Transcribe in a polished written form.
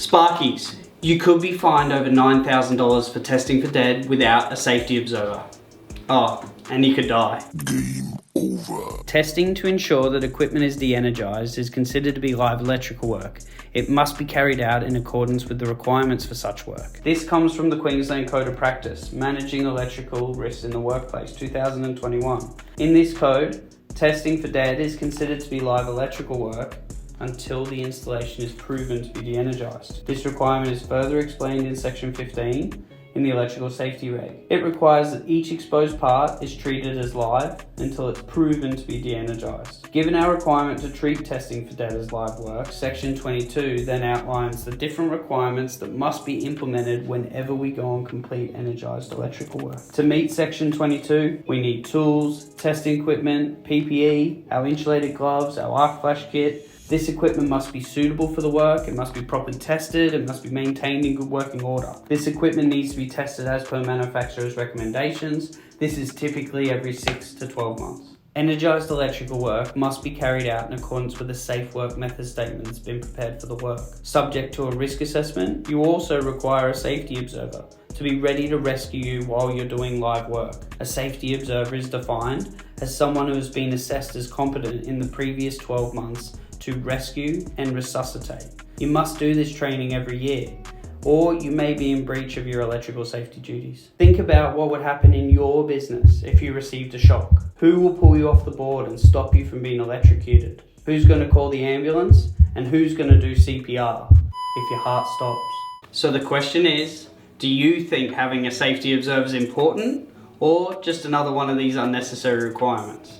Sparkies. You could be fined over $9,000 for testing for dead without a safety observer. Oh, and you could die. Game over. Testing to ensure that equipment is de-energized is considered to be live electrical work. It must be carried out in accordance with the requirements for such work. This comes from the Queensland Code of Practice, Managing Electrical Risks in the Workplace, 2021. In this code, testing for dead is considered to be live electrical work until the installation is proven to be de-energized. This requirement is further explained in section 15 in the electrical safety reg. It requires that each exposed part is treated as live until it's proven to be de-energized. Given our requirement to treat testing for dead as live work, section 22 then outlines the different requirements that must be implemented whenever we go on complete energized electrical work. To meet section 22, we need tools, testing equipment, PPE, our insulated gloves, our arc flash kit. This equipment must be suitable for the work, it must be properly tested, it must be maintained in good working order. This equipment needs to be tested as per manufacturer's recommendations. This is typically every 6 to 12 months. Energized electrical work must be carried out in accordance with a safe work method statement that's been prepared for the work. Subject to a risk assessment, you also require a safety observer to be ready to rescue you while you're doing live work. A safety observer is defined as someone who has been assessed as competent in the previous 12 months to rescue and resuscitate. You must do this training every year, or you may be in breach of your electrical safety duties. Think about what would happen in your business if you received a shock. Who will pull you off the board and stop you from being electrocuted? Who's going to call the ambulance? And who's going to do CPR if your heart stops? So the question is, do you think having a safety observer is important, or just another one of these unnecessary requirements?